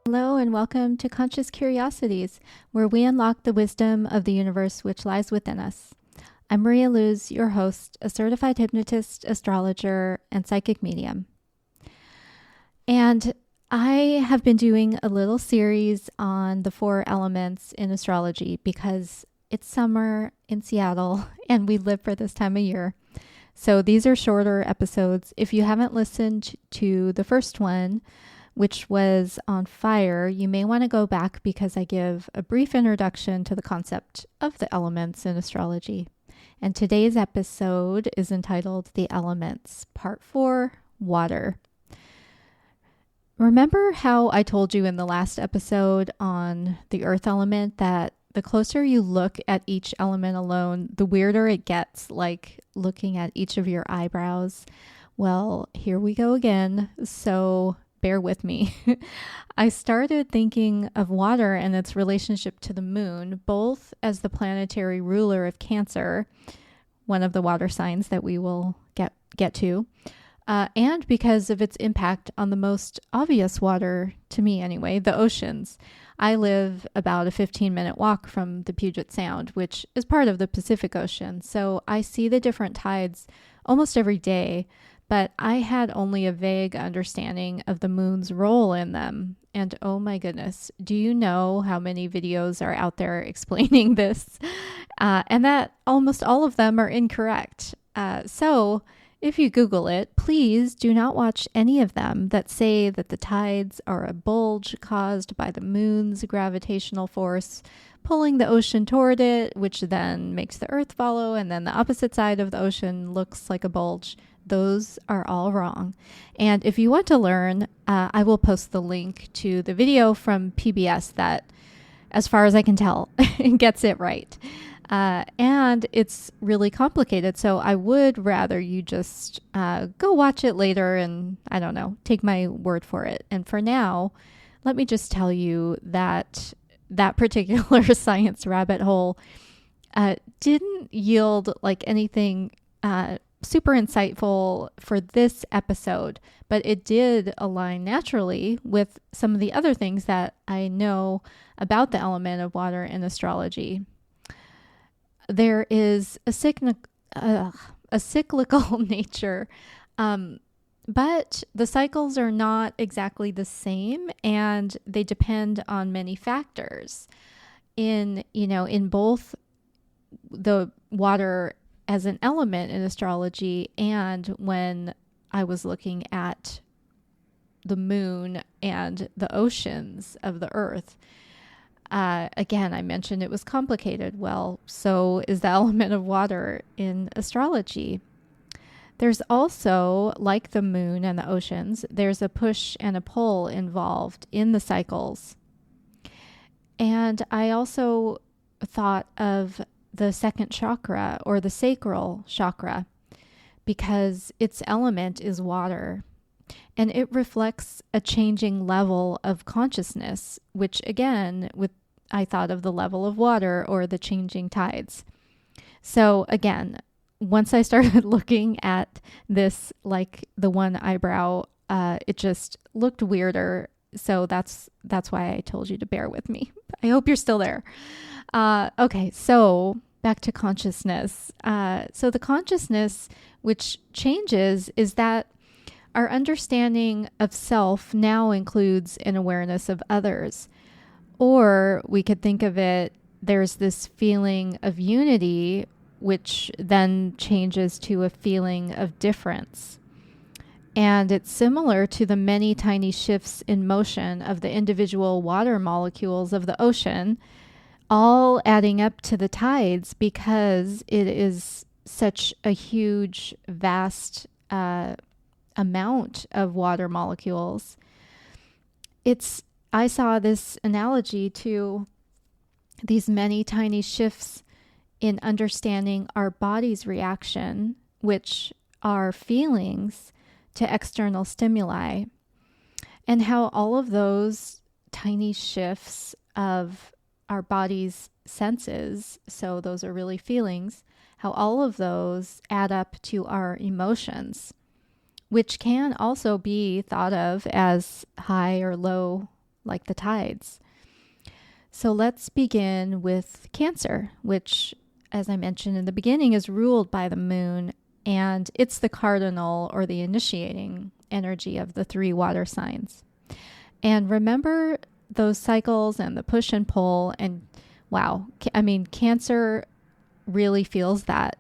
Hello and welcome to Conscious Curiosities, where we unlock the wisdom of the universe which lies within us. I'm Maria Luz, your host, a certified hypnotist, astrologer, and psychic medium. And I have been doing a little series on the 4 elements in astrology because it's summer in Seattle and we live for this time of year. So these are shorter episodes. If you haven't listened to the first one, which was on fire, you may want to go back because I give a brief introduction to the concept of the elements in astrology. And today's episode is entitled The Elements, Part 4, Water. Remember how I told you in the last episode on the earth element that the closer you look at each element alone, the weirder it gets, like looking at each of your eyebrows? Well, here we go again. So bear with me. I started thinking of water and its relationship to the moon, both as the planetary ruler of Cancer, one of the water signs that we will get to, and because of its impact on the most obvious water, to me anyway, the oceans. I live about a 15-minute walk from the Puget Sound, which is part of the Pacific Ocean, so I see the different tides almost every day. But I had only a vague understanding of the moon's role in them. And oh my goodness, do you know how many videos are out there explaining this? And that almost all of them are incorrect. So if you Google it, please do not watch any of them that say that the tides are a bulge caused by the moon's gravitational force pulling the ocean toward it, which then makes the earth follow, and then the opposite side of the ocean looks like a bulge. Those are all wrong. And if you want to learn, I will post the link to the video from PBS that, as far as I can tell, gets it right. And it's really complicated. So I would rather you just go watch it later and, I don't know, take my word for it. And for now, let me just tell you that that particular science rabbit hole didn't yield like anything super insightful for this episode, but it did align naturally with some of the other things that I know about the element of water in astrology. There is a cyclical nature, but the cycles are not exactly the same, and they depend on many factors. In both the water as an element in astrology, and when I was looking at the moon and the oceans of the earth. Again, I mentioned it was complicated. Well, so is the element of water in astrology. There's also, like the moon and the oceans, there's a push and a pull involved in the cycles. And I also thought of the second chakra, or the sacral chakra, because its element is water, and it reflects a changing level of consciousness, which again, I thought of the level of water or the changing tides. So again, once I started looking at this, like the one eyebrow, it just looked weirder. So that's why I told you to bear with me. I hope you're still there. Okay, so back to consciousness. So the consciousness which changes is that our understanding of self now includes an awareness of others. Or we could think of it, there's this feeling of unity, which then changes to a feeling of difference. And it's similar to the many tiny shifts in motion of the individual water molecules of the ocean, all adding up to the tides, because it is such a huge, vast amount of water molecules. I saw this analogy to these many tiny shifts in understanding our body's reaction, which are feelings, to external stimuli, and how all of those tiny shifts of our body's senses, so those are really feelings, how all of those add up to our emotions, which can also be thought of as high or low like the tides. So let's begin with Cancer, which, as I mentioned in the beginning, is ruled by the moon, and it's the cardinal or the initiating energy of the 3 water signs. And remember those cycles and the push and pull, and wow, Cancer really feels that.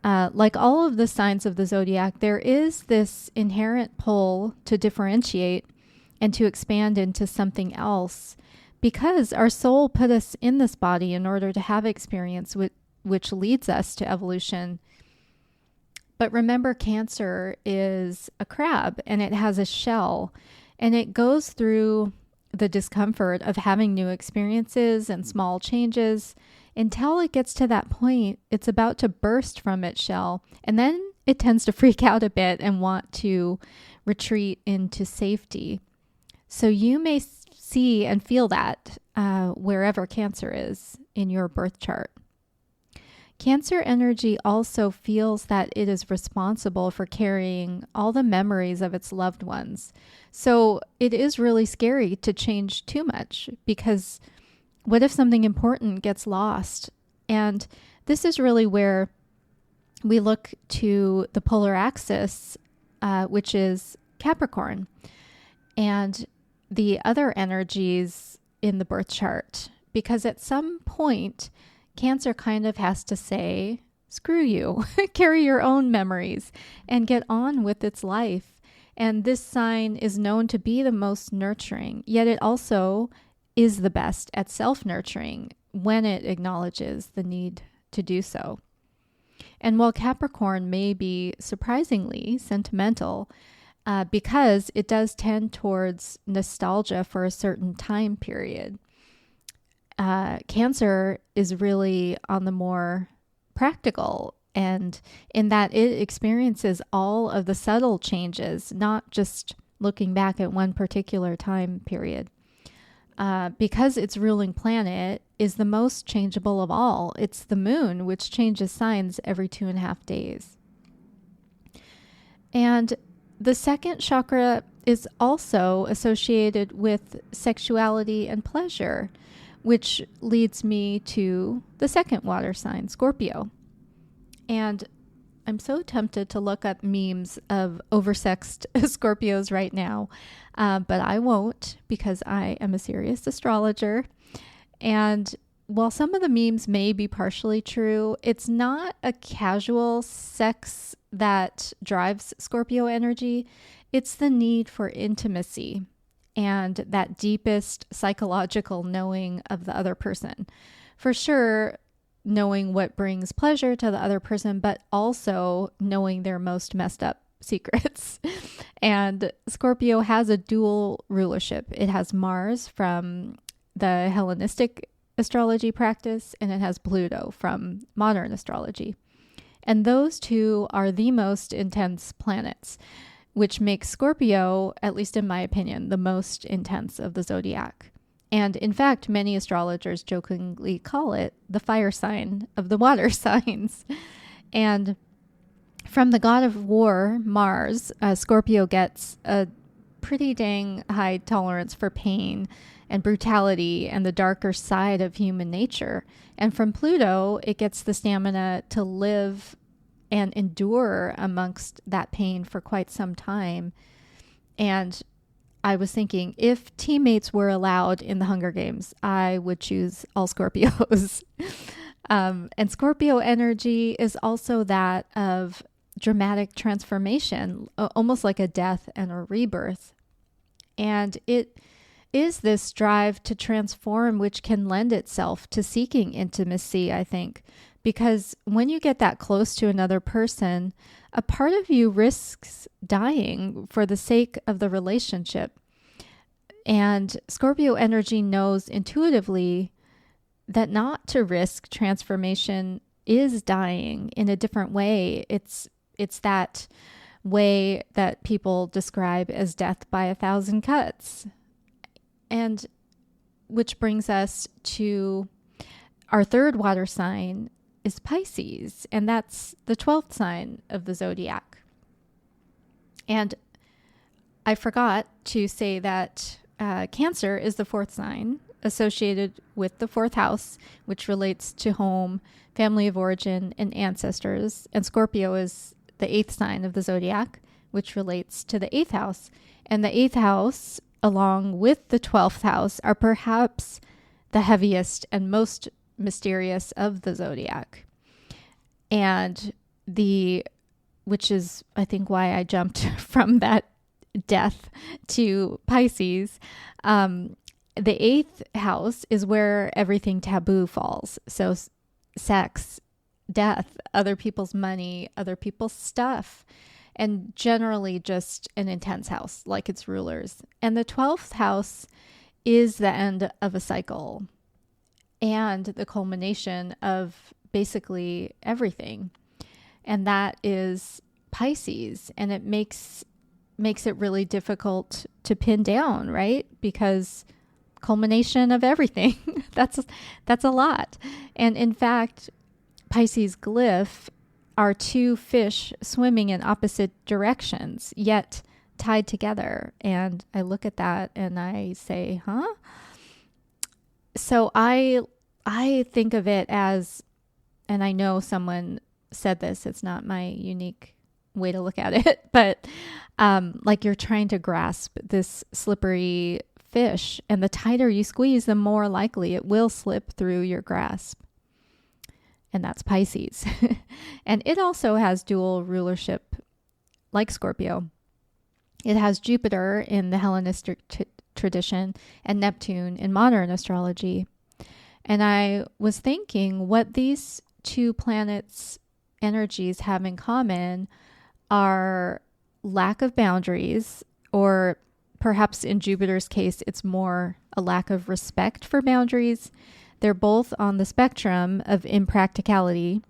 Like all of the signs of the zodiac, there is this inherent pull to differentiate and to expand into something else, because our soul put us in this body in order to have experience which leads us to evolution. But remember, Cancer is a crab, and it has a shell, and it goes through the discomfort of having new experiences and small changes until it gets to that point it's about to burst from its shell, and then it tends to freak out a bit and want to retreat into safety. So you may see and feel that wherever Cancer is in your birth chart. Cancer energy also feels that it is responsible for carrying all the memories of its loved ones. So it is really scary to change too much, because what if something important gets lost? And this is really where we look to the polar axis, which is Capricorn, and the other energies in the birth chart, because at some point, Cancer kind of has to say, screw you, carry your own memories and get on with its life. And this sign is known to be the most nurturing, yet it also is the best at self-nurturing when it acknowledges the need to do so. And while Capricorn may be surprisingly sentimental, because it does tend towards nostalgia for a certain time period, Cancer is really on the more practical, and in that it experiences all of the subtle changes, not just looking back at one particular time period. Because its ruling planet is the most changeable of all. It's the moon, which changes signs every 2.5 days. And the second chakra is also associated with sexuality and pleasure, which leads me to the second water sign, Scorpio. And I'm so tempted to look up memes of oversexed Scorpios right now, but I won't, because I am a serious astrologer. And while some of the memes may be partially true, it's not a casual sex that drives Scorpio energy. It's the need for intimacy and that deepest psychological knowing of the other person. For sure, knowing what brings pleasure to the other person, but also knowing their most messed up secrets. And Scorpio has a dual rulership. It has Mars from the Hellenistic astrology practice, and it has Pluto from modern astrology. And those two are the most intense planets, which makes Scorpio, at least in my opinion, the most intense of the zodiac. And in fact, many astrologers jokingly call it the fire sign of the water signs. And from the god of war, Mars, Scorpio gets a pretty dang high tolerance for pain and brutality and the darker side of human nature. And from Pluto, it gets the stamina to live and endure amongst that pain for quite some time. And I was thinking, if teammates were allowed in the Hunger Games, I would choose all Scorpios. And Scorpio energy is also that of dramatic transformation, almost like a death and a rebirth. And it is this drive to transform which can lend itself to seeking intimacy, I think. Because when you get that close to another person, a part of you risks dying for the sake of the relationship. And Scorpio energy knows intuitively that not to risk transformation is dying in a different way. It's that way that people describe as death by 1,000 cuts. And which brings us to our third water sign is Pisces, and that's the 12th sign of the zodiac. And I forgot to say that Cancer is the fourth sign associated with the fourth house, which relates to home, family of origin, and ancestors. And Scorpio is the eighth sign of the zodiac, which relates to the eighth house. And the eighth house, along with the 12th house, are perhaps the heaviest and most mysterious of the zodiac. And which is, I think, why I jumped from that death to Pisces. The eighth house is where everything taboo falls. So sex, death, other people's money, other people's stuff, and generally just an intense house like its rulers. And the 12th house is the end of a cycle and the culmination of basically everything. And that is Pisces. And it makes it really difficult to pin down, right? Because culmination of everything, that's a lot. And in fact, Pisces glyph are two fish swimming in opposite directions, yet tied together. And I look at that and I say, huh? So I think of it as, and I know someone said this, it's not my unique way to look at it, but like you're trying to grasp this slippery fish, and the tighter you squeeze, the more likely it will slip through your grasp. And that's Pisces. And it also has dual rulership like Scorpio. It has Jupiter in the Hellenistic tradition and Neptune in modern astrology. And I was thinking what these two planets' energies have in common are lack of boundaries, or perhaps in Jupiter's case, it's more a lack of respect for boundaries. They're both on the spectrum of impracticality,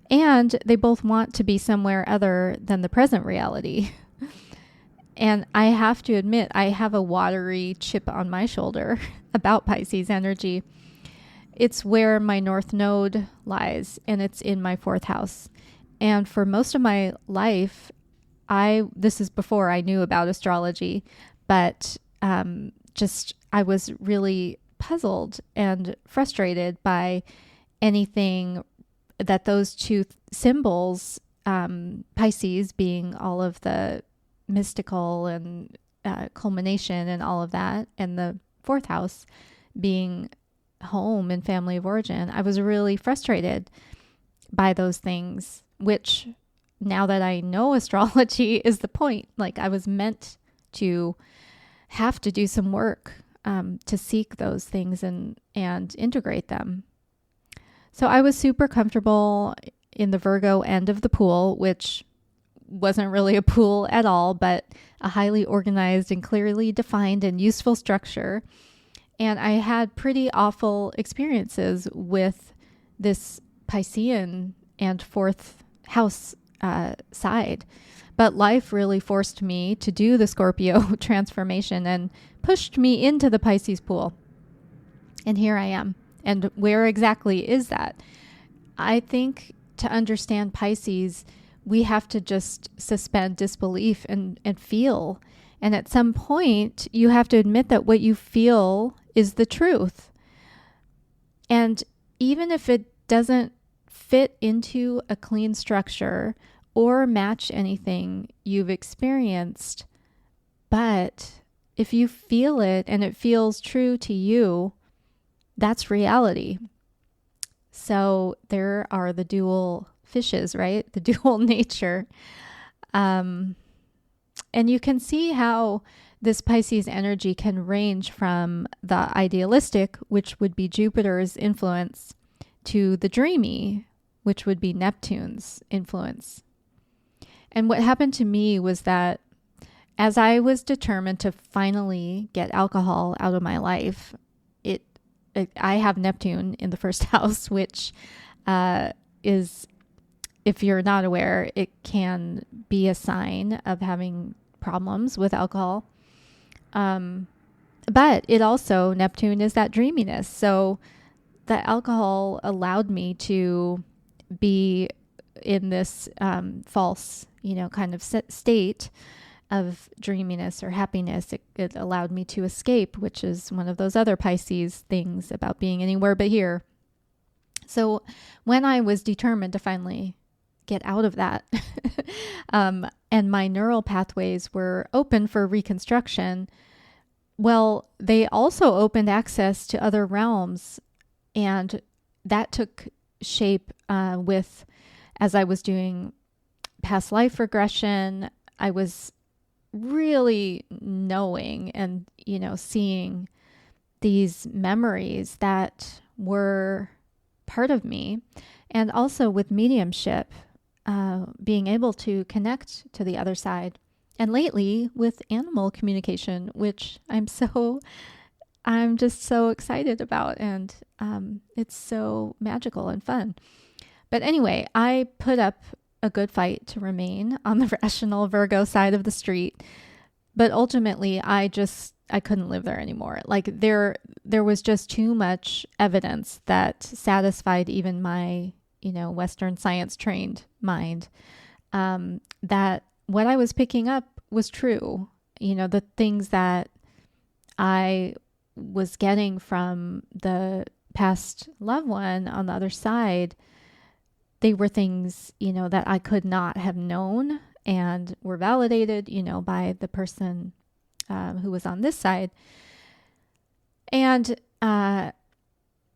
and they both want to be somewhere other than the present reality. And I have to admit, I have a watery chip on my shoulder about Pisces energy. It's where my North Node lies, and it's in my fourth house. And for most of my life, this is before I knew about astrology, but I was really puzzled and frustrated by anything that those two symbols, Pisces being all of the mystical and culmination and all of that, and the fourth house being home and family of origin. I was really frustrated by those things, which now that I know astrology is the point. Like, I was meant to have to do some work to seek those things and integrate them. So I was super comfortable in the Virgo end of the pool, which wasn't really a pool at all, but a highly organized and clearly defined and useful structure. And I had pretty awful experiences with this Piscean and fourth house side. But life really forced me to do the Scorpio transformation and pushed me into the Pisces pool. And here I am. And where exactly is that? I think to understand Pisces, we have to just suspend disbelief and feel. And at some point, you have to admit that what you feel is the truth. And even if it doesn't fit into a clean structure or match anything you've experienced, but if you feel it and it feels true to you, that's reality. So there are the dual fishes, right? The dual nature. And you can see how this Pisces energy can range from the idealistic, which would be Jupiter's influence, to the dreamy, which would be Neptune's influence. And what happened to me was that as I was determined to finally get alcohol out of my life, I have Neptune in the first house, which is, if you're not aware, it can be a sign of having problems with alcohol. But it also, Neptune is that dreaminess. So the alcohol allowed me to be in this false, kind of state of dreaminess or happiness. It allowed me to escape, which is one of those other Pisces things about being anywhere but here. So when I was determined to finally get out of that, and my neural pathways were open for reconstruction, well, they also opened access to other realms. And that took shape as I was doing past life regression. I was really knowing and, seeing these memories that were part of me. And also with mediumship, being able to connect to the other side. And lately with animal communication, which I'm just so excited about. And it's so magical and fun. But anyway, I put up a good fight to remain on the rational Virgo side of the street. But ultimately, I couldn't live there anymore. Like there was just too much evidence that satisfied even my, Western science trained mind, that what I was picking up was true. The things that I was getting from the past loved one on the other side, they were things, that I could not have known and were validated, by the person who was on this side. And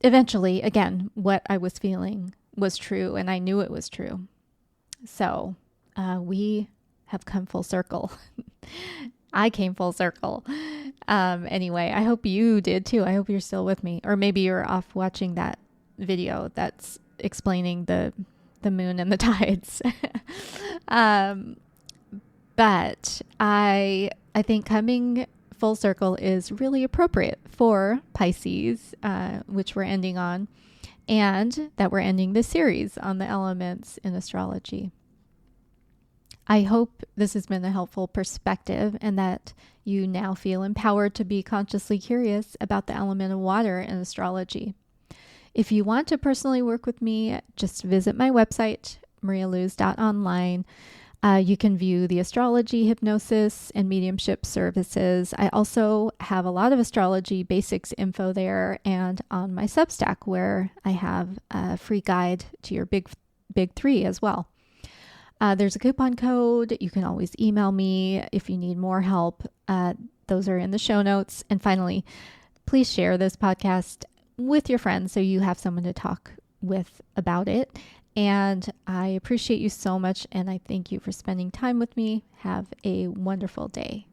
eventually, again, what I was feeling was true, and I knew it was true. So we have come full circle. I came full circle. Anyway, I hope you did too. I hope you're still with me. Or maybe you're off watching that video that's explaining the moon and the tides. But I think coming full circle is really appropriate for Pisces, which we're ending on, and that we're ending this series on the elements in astrology. I hope this has been a helpful perspective and that you now feel empowered to be consciously curious about the element of water in astrology. If you want to personally work with me, just visit my website, marialuz.online. You can view the astrology, hypnosis, and mediumship services. I also have a lot of astrology basics info there and on my Substack, where I have a free guide to your big three as well. There's a coupon code. You can always email me if you need more help. Those are in the show notes. And finally, please share this podcast with your friends so you have someone to talk with about it. And I appreciate you so much, and I thank you for spending time with me. Have a wonderful day.